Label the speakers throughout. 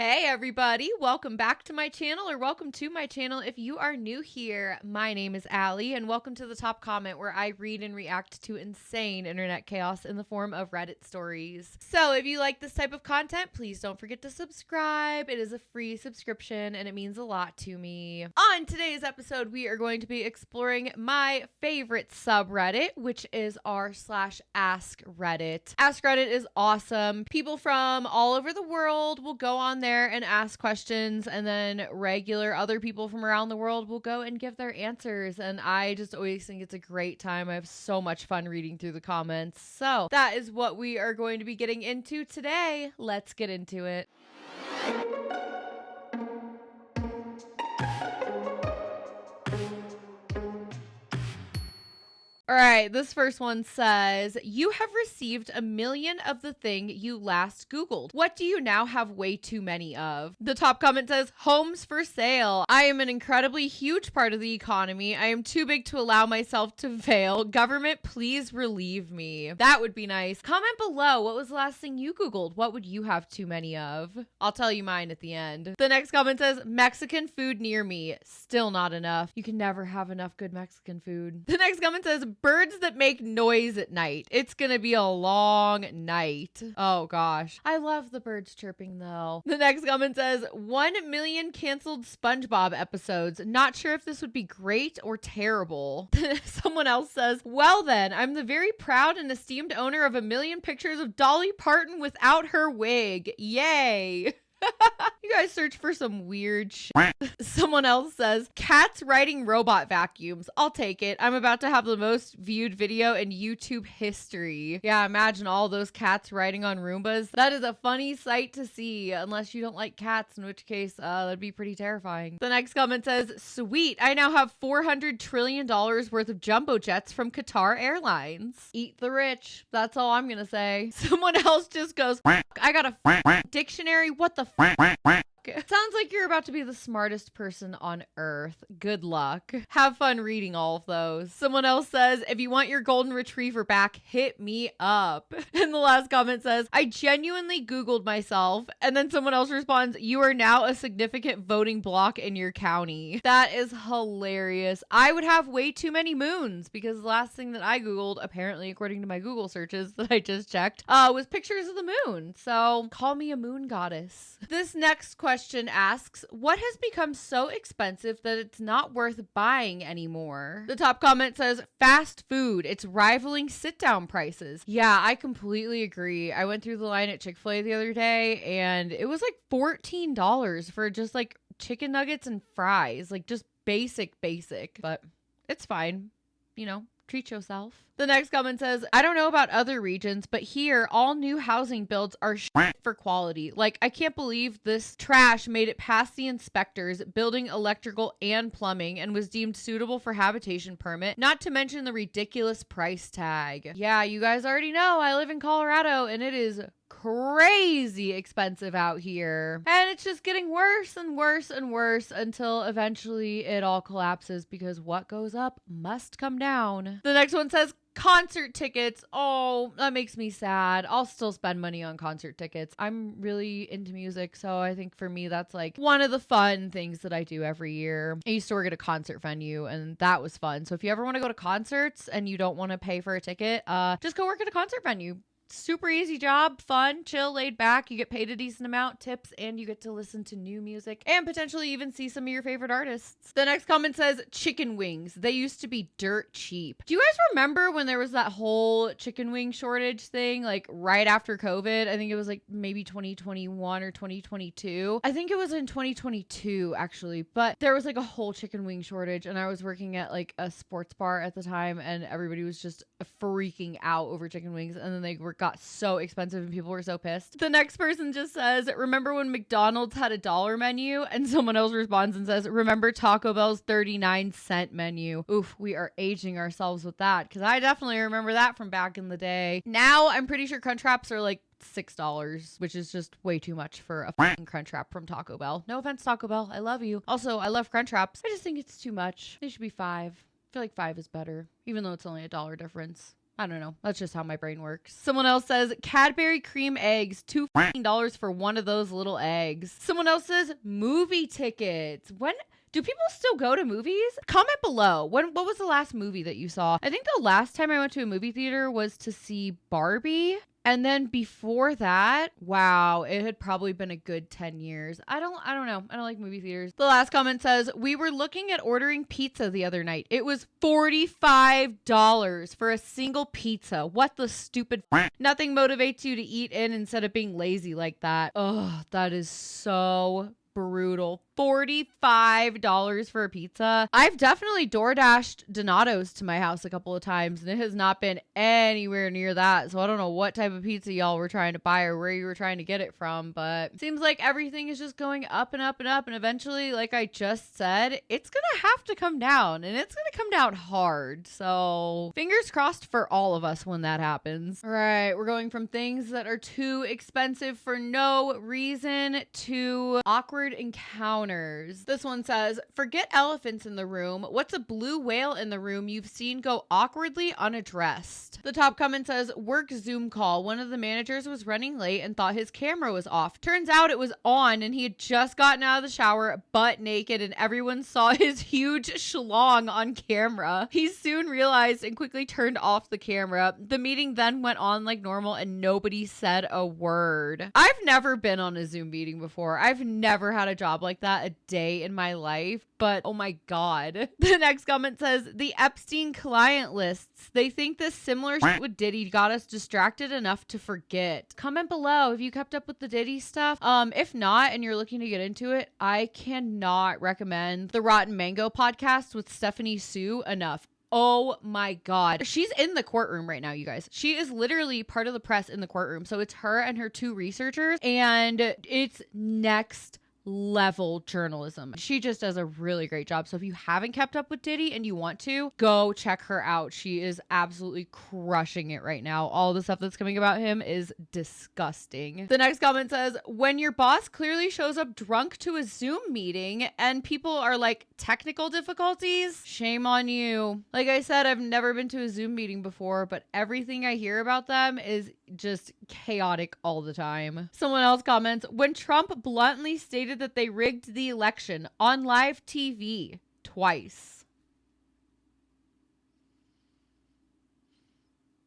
Speaker 1: Hey everybody, welcome back to my channel, or welcome to my channel if you are new here. My name is Allie, and welcome to the top comment where I read and react to insane internet chaos in the form of Reddit stories. So if you like this type of content, please don't forget to subscribe. It is a free subscription and it means a lot to me. On today's episode, we are going to be exploring my favorite subreddit, which is r/AskReddit. AskReddit is awesome. People from all over the world will go on there and ask questions, and then regular other people from around the world will go and give their answers, and I just always think it's a great time. I have so much fun reading through the comments. So that is what we are going to be getting into today. Let's get into it. All right, this first one says, you have received 1 million of the thing you last Googled. What do you now have way too many of? The top comment says, homes for sale. I am an incredibly huge part of the economy. I am too big to allow myself to fail. Government, please relieve me. That would be nice. Comment below, what was the last thing you Googled? What would you have too many of? I'll tell you mine at the end. The next comment says, Mexican food near me. Still not enough. You can never have enough good Mexican food. The next comment says, birds that make noise at night. It's gonna be a long night. Oh gosh. I love the birds chirping though. The next comment says, 1 million canceled SpongeBob episodes. Not sure if this would be great or terrible. Someone else says, well then, I'm the very proud and esteemed owner of 1 million pictures of Dolly Parton without her wig. Yay. You guys search for some weird shit. Someone else says, cats riding robot vacuums. I'll take it. I'm about to have the most viewed video in YouTube history. Yeah, imagine all those cats riding on Roombas. That is a funny sight to see, unless you don't like cats, in which case that'd be pretty terrifying. The next comment says, sweet, I now have $400 trillion worth of jumbo jets from Qatar Airlines. Eat the rich. That's all I'm gonna say. Someone else just goes, I got a dictionary. What the Sounds like you're about to be the smartest person on earth. Good luck. Have fun reading all of those. Someone else says, if you want your golden retriever back, hit me up. And the last comment says, I genuinely Googled myself. And then someone else responds, you are now a significant voting block in your county. That is hilarious. I would have way too many moons, because the last thing that I Googled, apparently according to my Google searches that I just checked, was pictures of the moon. So call me a moon goddess. This next question asks, what has become so expensive that it's not worth buying anymore? The top comment says, fast food. It's rivaling sit-down prices. Yeah, I completely agree. I went through the line at Chick-fil-A the other day and it was like $14 for just like chicken nuggets and fries, like just basic, but it's fine. You know, treat yourself. The next comment says, I don't know about other regions, but here, all new housing builds are shit for quality. Like, I can't believe this trash made it past the inspectors, building electrical and plumbing, and was deemed suitable for habitation permit, not to mention the ridiculous price tag. Yeah, you guys already know I live in Colorado, and it is crazy expensive out here. And it's just getting worse and worse and worse until eventually it all collapses, because what goes up must come down. The next one says, concert tickets. Oh, that makes me sad. I'll still spend money on concert tickets. I'm really into music, so I think for me that's like one of the fun things that I do every year. I used to work at a concert venue and that was fun. So if you ever want to go to concerts and you don't want to pay for a ticket, just go work at a concert venue. Super easy job, fun, chill, laid back. You get paid a decent amount, tips, and you get to listen to new music and potentially even see some of your favorite artists. The next comment says, chicken wings. They used to be dirt cheap. Do you guys remember when there was that whole chicken wing shortage thing, like right after COVID? I think it was like maybe 2021 or 2022. I think it was in 2022 actually, but there was like a whole chicken wing shortage, and I was working at like a sports bar at the time, and everybody was just freaking out over chicken wings, and then they got so expensive and people were so pissed. The next person just says, remember when McDonald's had a dollar menu? And someone else responds and says, remember Taco Bell's 39-cent menu? Oof, we are aging ourselves with that, because I definitely remember that from back in the day. Now I'm pretty sure Crunchwraps are like $6, which is just way too much for a fucking Crunchwrap from Taco Bell. No offense, Taco Bell. I love you. Also, I love Crunchwraps. I just think it's too much. They should be $5. I feel like $5 is better, even though it's only $1 difference. I don't know. That's just how my brain works. Someone else says Cadbury cream eggs, $2 for one of those little eggs. Someone else says movie tickets. When do people still go to movies? Comment below. What was the last movie that you saw? I think the last time I went to a movie theater was to see Barbie. And then before that, wow, it had probably been a good 10 years. I don't know. I don't like movie theaters. The last comment says, we were looking at ordering pizza the other night. It was $45 for a single pizza. What the stupid Nothing motivates you to eat in instead of being lazy like that. Oh, that is so brutal. $45 for a pizza. I've definitely DoorDashed Donato's to my house a couple of times, and it has not been anywhere near that. So I don't know what type of pizza y'all were trying to buy or where you were trying to get it from, but it seems like everything is just going up and up and up. And eventually, like I just said, it's going to have to come down, and it's going to come down hard. So fingers crossed for all of us when that happens. All right, we're going from things that are too expensive for no reason to awkward encounters. This one says, forget elephants in the room. What's a blue whale in the room you've seen go awkwardly unaddressed? The top comment says, work Zoom call. One of the managers was running late and thought his camera was off. Turns out it was on and he had just gotten out of the shower butt naked and everyone saw his huge schlong on camera. He soon realized and quickly turned off the camera. The meeting then went on like normal and nobody said a word. I've never been on a Zoom meeting before. I've never had a job like that a day in my life, but oh my god. The next comment says, the Epstein client lists. They think this similar shit with Diddy got us distracted enough to forget. Comment below if you kept up with the Diddy stuff. If not and you're looking to get into it, I cannot recommend the Rotten Mango podcast with Stephanie Sue enough. Oh my god. She's in the courtroom right now, you guys. She is literally part of the press in the courtroom. So it's her and her two researchers, and it's next level journalism. She just does a really great job. So if you haven't kept up with Diddy and you want to, go check her out. She is absolutely crushing it right now. All the stuff that's coming about him is disgusting. The next comment says, when your boss clearly shows up drunk to a Zoom meeting and people are like, technical difficulties, shame on you. Like I said, I've never been to a Zoom meeting before, but everything I hear about them is just chaotic all the time. Someone else comments, when Trump bluntly stated that they rigged the election on live TV twice.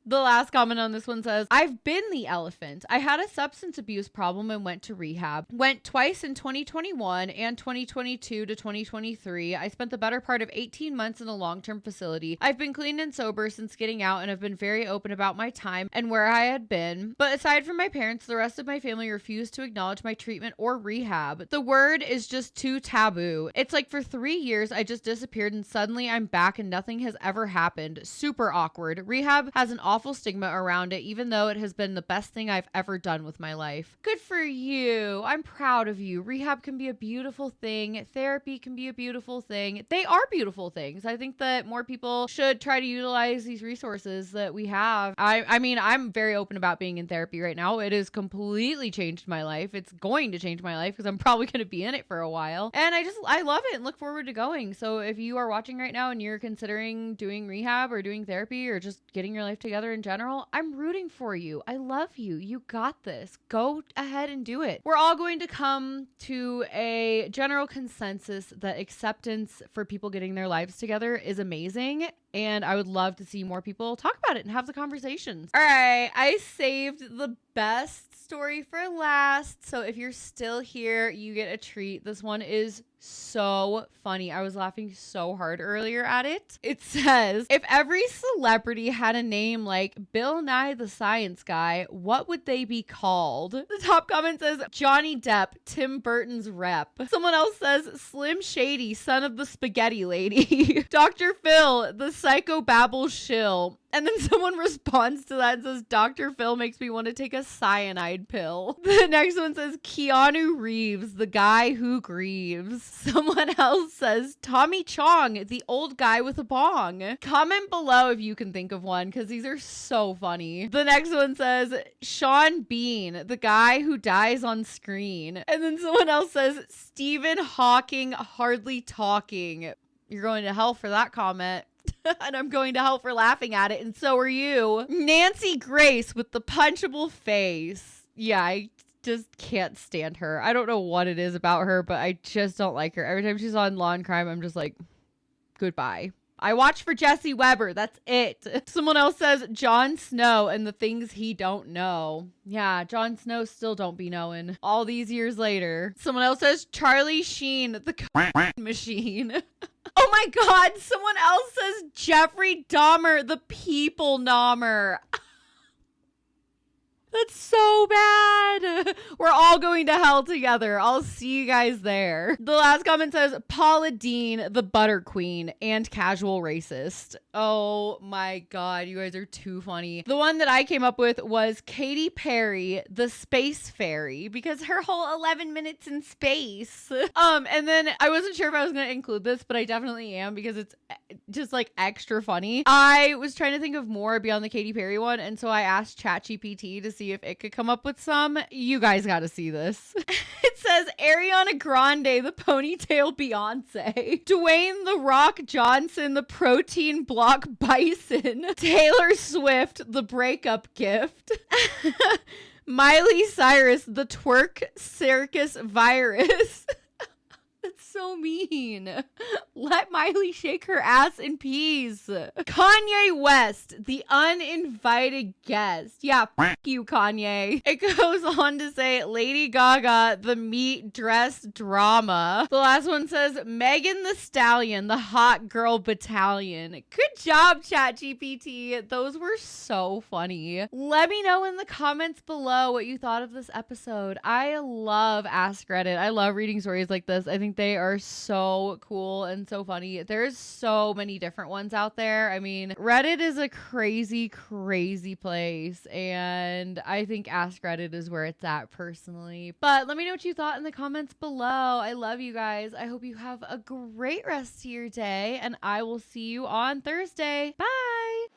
Speaker 1: The last comment on this one says, I've been the elephant. I had a substance abuse problem and went to rehab. Went twice in 2021 and 2022 to 2023. I spent the better part of 18 months in a long-term facility. I've been clean and sober since getting out and have been very open about my time and where I had been. But aside from my parents, the rest of my family refused to acknowledge my treatment or rehab. The word is just too taboo. It's like for 3 years, I just disappeared and suddenly I'm back and nothing has ever happened. Super awkward. Rehab has an awful stigma around it, even though it has been the best thing I've ever done with my life. Good for you. I'm proud of you. Rehab can be a beautiful thing. Therapy can be a beautiful thing. They are beautiful things. I think that more people should try to utilize these resources that we have. I mean, I'm very open about being in therapy right now. It has completely changed my life. It's going to change my life because I'm probably going to be in it for a while. And I love it and look forward to going. So if you are watching right now and you're considering doing rehab or doing therapy or just getting your life together in general, I'm rooting for you. I love you. You got this. Go ahead and do it. We're all going to come to a general consensus that acceptance for people getting their lives together is amazing. And I would love to see more people talk about it and have the conversations. All right. I saved the best story for last. So if you're still here, you get a treat. This one is so funny. I was laughing so hard earlier at it. It says, if every celebrity had a name like Bill Nye the Science Guy, what would they be called? The top comment says, Johnny Depp, Tim Burton's rep. Someone else says, Slim Shady, son of the spaghetti lady. Dr. Phil, the psychobabble shill. And then someone responds to that and says, Dr. Phil makes me want to take a cyanide pill. The next one says, Keanu Reeves, the guy who grieves. Someone else says, Tommy Chong, the old guy with a bong. Comment below if you can think of one, because these are so funny. The next one says, Sean Bean, the guy who dies on screen. And then someone else says, Stephen Hawking, hardly talking. You're going to hell for that comment. And I'm going to hell for laughing at it, and so are you. Nancy Grace with the punchable face. Yeah, I just can't stand her. I don't know what it is about her, but I just don't like her. Every time she's on Law and Crime, I'm just like, goodbye. I watch for Jesse Weber. That's it. Someone else says Jon Snow and the things he don't know. Yeah, Jon Snow still don't be knowing all these years later. Someone else says Charlie Sheen, the machine. Oh my God. Someone else says Jeffrey Dahmer, the people nommer. That's so bad. We're all going to hell together. I'll see you guys there. The last comment says Paula Deen, the butter queen and casual racist. Oh my God, you guys are too funny. The one that I came up with was Katy Perry, the space fairy, because her whole 11 minutes in space. And then I wasn't sure if I was going to include this, but I definitely am because it's just like extra funny. I was trying to think of more beyond the Katy Perry one, and so I asked ChatGPT to see if it could come up with some. You guys got to see this. It says Ariana Grande, the ponytail Beyonce, Dwayne the Rock Johnson, the protein block bison, Taylor Swift, the breakup gift, Miley Cyrus, the twerk circus virus. That's so mean. Let Miley shake her ass in peace. Kanye West, the uninvited guest. Yeah, f*** you, Kanye. It goes on to say Lady Gaga, the meat dress drama. The last one says Megan the Stallion, the hot girl battalion. Good job, ChatGPT. Those were so funny. Let me know in the comments below what you thought of this episode. I love AskReddit. I love reading stories like this. I think they are so cool and so funny. There's so many different ones out there. I mean, Reddit is a crazy, crazy place, and I think AskReddit is where it's at personally. But let me know what you thought in the comments below. I love you guys. I hope you have a great rest of your day, and I will see you on Thursday. Bye!